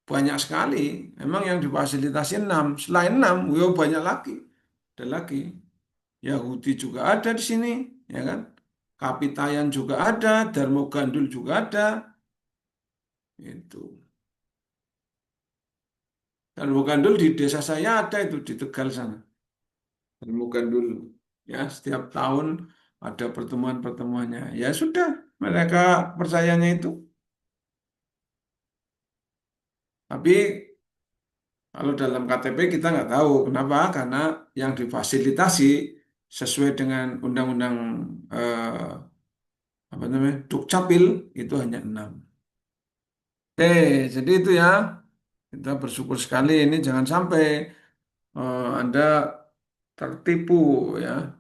banyak sekali. Memang yang difasilitasi 6, selain 6, banyak lagi. Ada lagi. Yahudi juga ada di sini, ya kan? Kapitayan juga ada, Darmo Gandul juga ada. Itu. Darmo Gandul di desa saya ada itu di Tegal sana. Darmo Gandul. Ya, setiap tahun ada pertemuan-pertemuannya. Ya sudah, mereka percayanya itu. Tapi kalau dalam KTP kita nggak tahu. Kenapa? Karena yang difasilitasi sesuai dengan undang-undang apa namanya Dukcapil itu hanya 6. Jadi itu ya. Kita bersyukur sekali ini jangan sampai Anda tertipu ya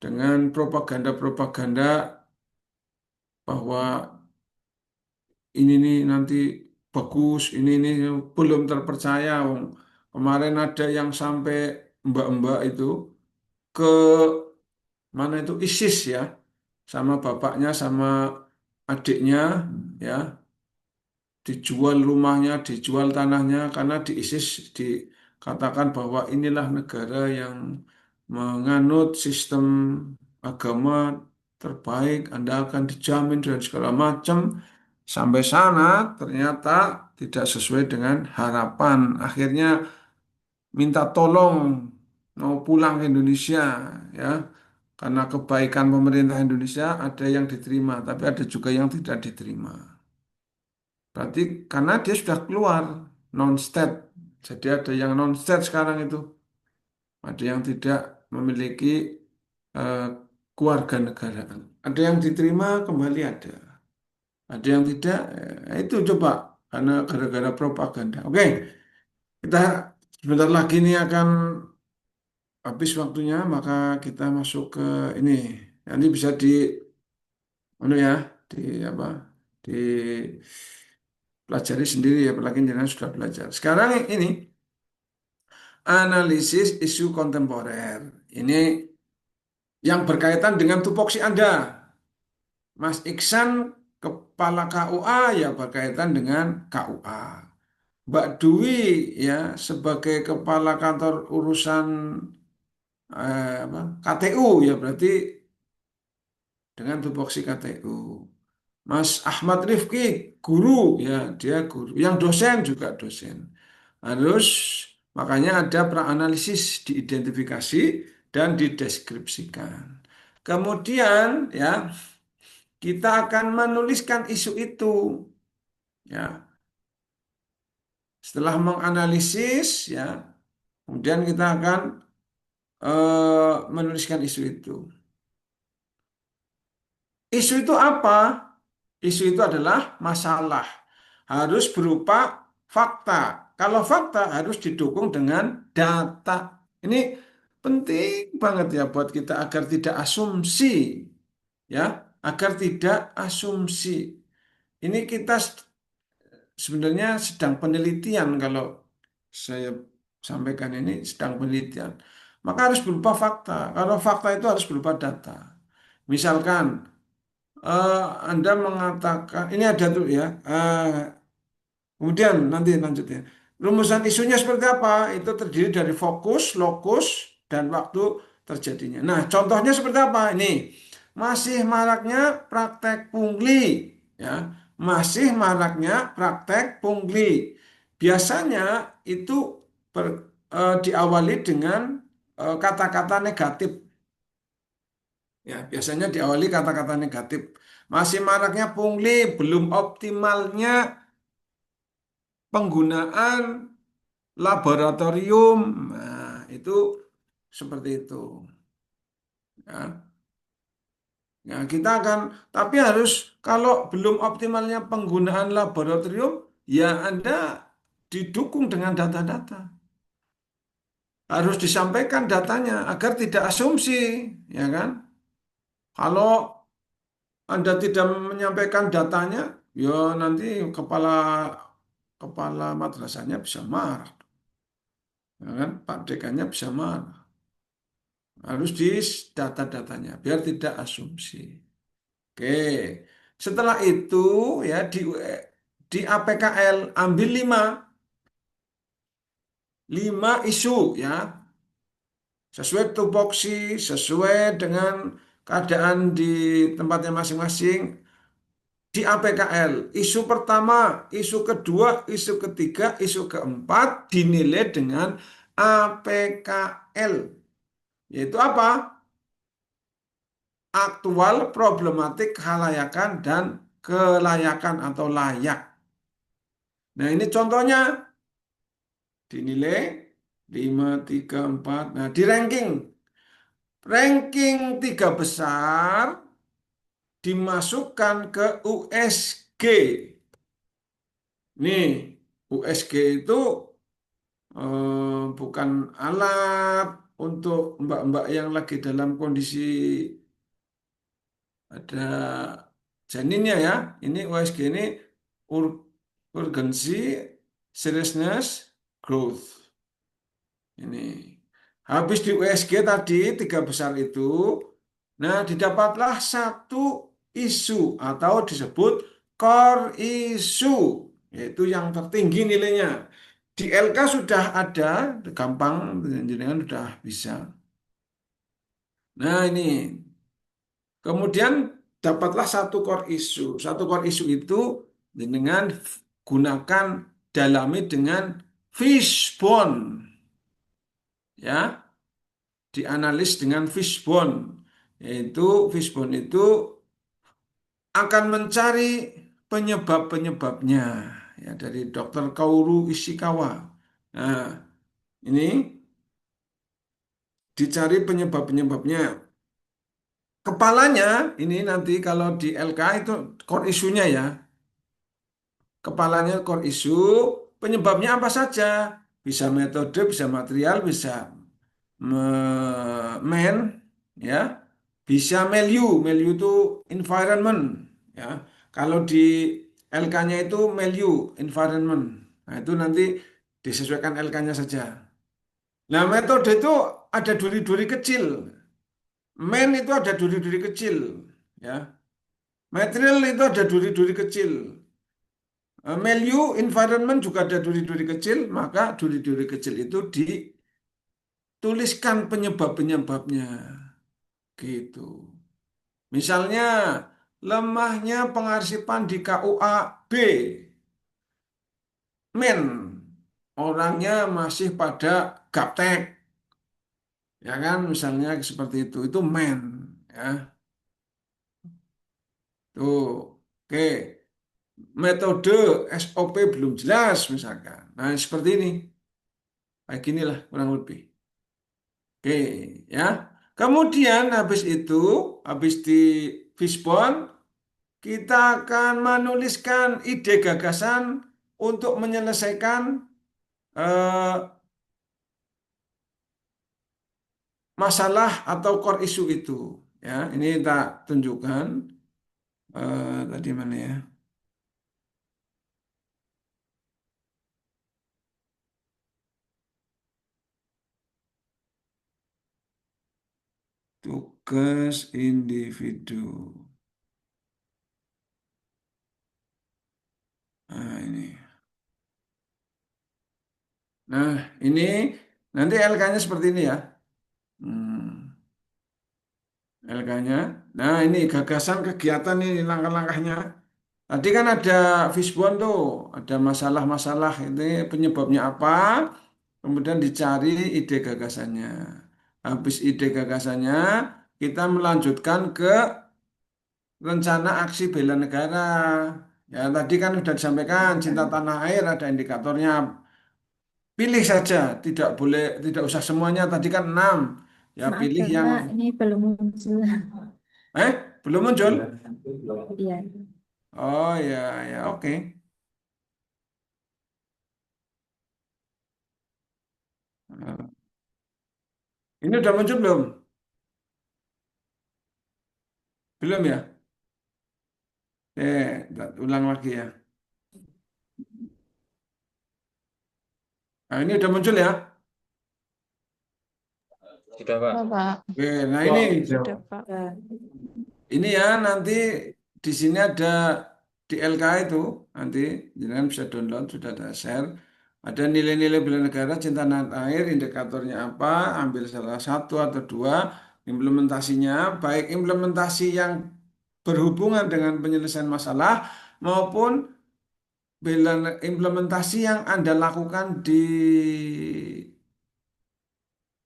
dengan propaganda-propaganda bahwa ini nih nanti bagus, ini belum terpercaya. Wong. Kemarin ada yang sampai mbak-mbak itu ke mana itu ISIS ya, sama bapaknya sama adiknya ya, dijual rumahnya, dijual tanahnya karena di ISIS dikatakan bahwa inilah negara yang menganut sistem agama terbaik, Anda akan dijamin dan segala macam. Sampai sana ternyata tidak sesuai dengan harapan. Akhirnya minta tolong mau pulang ke Indonesia ya. Karena kebaikan pemerintah Indonesia ada yang diterima, tapi ada juga yang tidak diterima. Berarti karena dia sudah keluar non-state. Jadi ada yang non-state sekarang itu. Ada yang tidak memiliki eh, keluarga negaraan. Ada yang diterima kembali ada. Ada yang tidak, itu coba karena gara-gara propaganda. Oke, kita sebentar lagi ini akan habis waktunya, maka kita masuk ke ini. Nanti bisa di, anu ya, di apa, dipelajari sendiri ya, apalagi jangan sudah belajar. Sekarang ini analisis isu kontemporer. Ini yang berkaitan dengan tupoksi Anda. Mas Iksan, kepala KUA ya berkaitan dengan KUA. Mbak Dwi ya sebagai kepala kantor urusan KTU ya berarti dengan tupoksi KTU. Mas Ahmad Rifki guru ya dia guru. Yang dosen juga dosen. Harus makanya ada praanalisis diidentifikasi dan dideskripsikan. Kemudian ya kita akan menuliskan isu itu ya. Setelah menganalisis ya kemudian kita akan menuliskan isu itu. Isu itu apa? Isu itu adalah masalah. Harus berupa fakta. Kalau fakta harus didukung dengan data. Ini penting banget ya buat kita agar tidak asumsi. Ya, agar tidak asumsi. Ini kita sebenarnya sedang penelitian kalau saya sampaikan ini sedang penelitian. Maka harus berupa fakta. Kalau fakta itu harus berupa data. Misalkan Anda mengatakan ini ada tuh ya. Kemudian nanti lanjutnya. Rumusan isunya seperti apa? Itu terdiri dari fokus, lokus, dan waktu terjadinya. Nah, contohnya seperti apa? Ini masih maraknya praktek pungli, ya, masih maraknya praktek pungli. Biasanya itu diawali dengan kata-kata negatif. Ya, biasanya diawali kata-kata negatif. Masih maraknya pungli, belum optimalnya penggunaan laboratorium. Nah, itu seperti itu. Ya. Ya, kita akan, tapi harus kalau belum optimalnya penggunaan laboratorium, ya Anda didukung dengan data-data. Harus disampaikan datanya agar tidak asumsi, ya kan? Kalau Anda tidak menyampaikan datanya, ya nanti kepala kepala madrasahnya bisa marah, ya kan? Pak dekannya bisa marah. Harus di data-datanya biar tidak asumsi. Oke, setelah itu ya di APKL ambil lima isu ya sesuai tupoksi, sesuai dengan keadaan di tempatnya masing-masing. Di APKL, isu pertama, isu kedua, isu ketiga, isu keempat dinilai dengan APKL. Yaitu apa? Aktual, problematik, kelayakan, dan kelayakan atau layak. Nah ini contohnya dinilai 5, 3, 4. Nah di ranking. Ranking 3 besar dimasukkan ke USG. Nih USG itu bukan alat untuk mbak-mbak yang lagi dalam kondisi ada janinnya ya. Ini USG ini ur- urgency, seriousness, growth. Ini. Habis di USG tadi, tiga besar itu, nah didapatlah satu isu atau disebut core issue, yaitu yang tertinggi nilainya. Di LK sudah ada, gampang, jenengan sudah bisa. Nah ini, kemudian dapatlah satu core issue. Satu core issue itu dengan gunakan dalami dengan fishbone, ya, dianalis dengan fishbone. Yaitu fishbone itu akan mencari penyebab-penyebabnya ya dari Dr. Kaoru Ishikawa. Nah, ini dicari penyebab-penyebabnya. Kepalanya ini nanti kalau di LK itu core isunya ya. Kepalanya core issue, penyebabnya apa saja? Bisa metode, bisa material, bisa man, ya, bisa milieu, milieu itu environment, ya. Kalau di LK-nya itu milieu, environment, nah itu nanti disesuaikan LK-nya saja. Nah metode itu ada duri-duri kecil, man itu ada duri-duri kecil, ya. Material itu ada duri-duri kecil. Milieu, environment juga ada duri-duri kecil, maka duri-duri kecil itu dituliskan penyebab-penyebabnya. Gitu. Misalnya, lemahnya pengarsipan di KUA B. Men, orangnya masih pada gaptek. Ya kan, misalnya seperti itu men. Ya. Tuh, oke. Metode SOP belum jelas misalkan. Nah, seperti ini. Kayak ginilah kurang lebih. Oke, ya. Kemudian habis di Fishbone, kita akan menuliskan ide gagasan untuk menyelesaikan eh, masalah atau core issue itu. Ya, ini tak tunjukkan tadi mana ya? Tugas individu. Nah, ini. Nah, ini nanti LK-nya seperti ini ya. LK-nya. Nah, ini gagasan kegiatan ini langkah-langkahnya. Tadi kan ada fishbone tuh, ada masalah-masalah ini penyebabnya apa, kemudian dicari ide gagasannya. Habis ide gagasannya, kita melanjutkan ke rencana aksi bela negara. Ya, tadi kan sudah disampaikan cinta tanah air ada indikatornya. Pilih saja, tidak boleh, tidak usah semuanya. Tadi kan 6. Ya, Maaf pilih ya yang Pak, ini belum muncul. belum muncul. Iya. Oh ya, ya oke. Ini udah muncul belum? Belum ya? Ulang lagi ya. Nah, ini udah muncul ya. Sudah, Pak. Pak. Oke, nah ini Sudah, Pak. ya nanti di sini ada di LK itu nanti jangan bisa download sudah ada share. Ada nilai-nilai bela negara, cinta tanah air, indikatornya apa, ambil salah satu atau dua, implementasinya, baik implementasi yang berhubungan dengan penyelesaian masalah maupun implementasi yang Anda lakukan di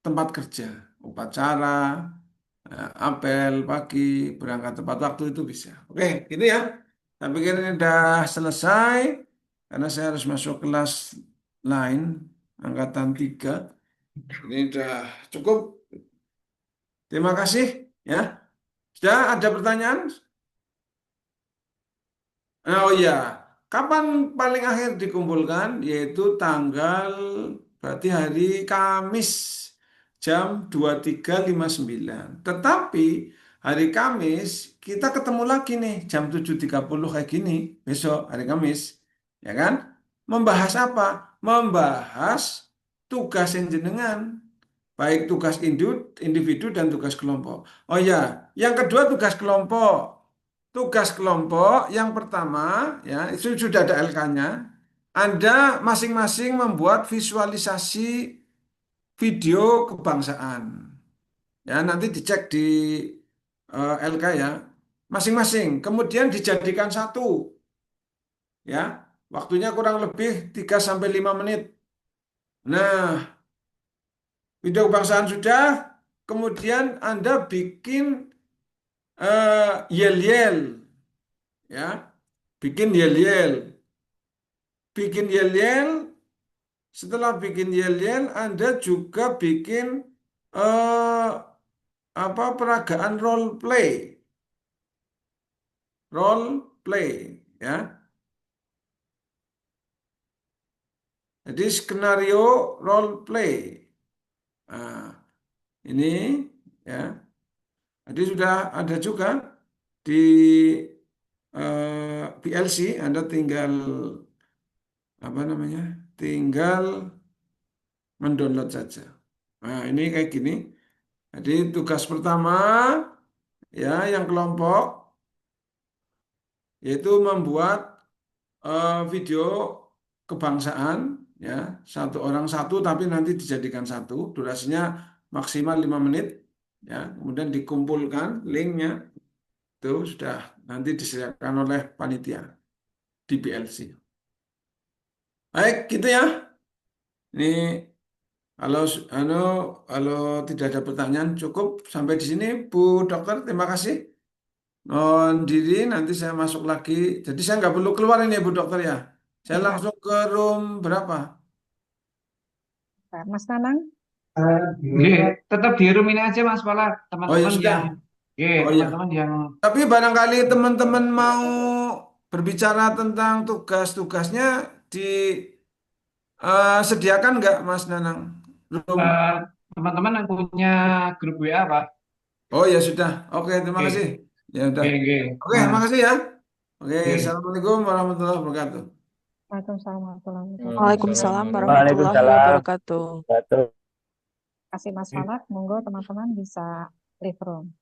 tempat kerja, upacara, apel pagi, berangkat tepat waktu itu bisa. Oke, gitu ya. Saya pikir ini sudah selesai karena saya harus masuk kelas lain angkatan 3. Ini sudah cukup. Terima kasih ya. Sudah ada pertanyaan? Oh iya, kapan paling akhir dikumpulkan? Yaitu berarti hari Kamis jam 23.59. Tetapi hari Kamis kita ketemu lagi nih jam 7.30 kayak gini besok hari Kamis. Ya kan? Membahas apa? Membahas tugas yang jenengan. Baik tugas individu dan tugas kelompok. Oh ya, yang kedua tugas kelompok. Tugas kelompok yang pertama ya itu sudah ada LK-nya. Anda masing-masing membuat visualisasi video kebangsaan. Ya, nanti dicek di LK ya. Masing-masing. Kemudian dijadikan satu. Ya, waktunya kurang lebih 3 sampai 5 menit. Nah, video kebangsaan sudah, kemudian Anda bikin yel-yel, ya, bikin yel-yel, setelah bikin yel-yel, Anda juga bikin eh, peragaan role play, ya. Jadi skenario role play. Nah, ini ya. Jadi sudah ada juga di PLC, Anda tinggal apa namanya? Tinggal mendownload saja. Nah, ini kayak gini. Jadi tugas pertama ya yang kelompok yaitu membuat video kebangsaan ya, satu orang satu tapi nanti dijadikan satu, durasinya maksimal 5 menit ya, kemudian dikumpulkan linknya itu sudah nanti disediakan oleh panitia di PLC. Baik, gitu ya. Ini kalau kalau tidak ada pertanyaan cukup sampai di sini Bu Dokter, terima kasih. Non diri nanti saya masuk lagi. Jadi saya nggak perlu keluar ini ya Bu Dokter ya. Saya Iya, langsung ke room berapa? Mas Nanang. Nggih, tetap di room ini aja Mas Pala, Oh ya teman-teman sudah. yang Oh ya. teman-teman yang Tapi barangkali teman-teman mau berbicara tentang tugas-tugasnya disediakan nggak Mas Nanang? Room. eh, teman-teman yang punya grup WA, Pak. Oh ya sudah. Oke, terima Oke, kasih. Ya udah. oke, oke. Oke, Nah, makasih ya. Oke, oke. Assalamualaikum warahmatullahi wabarakatuh. Waalaikumsalam warahmatullahi wabarakatuh. Waalaikumsalam warahmatullahi Waalaikumsalam. wabarakatuh. Betul. Terima kasih Mas Falak. Monggo teman-teman bisa leave room.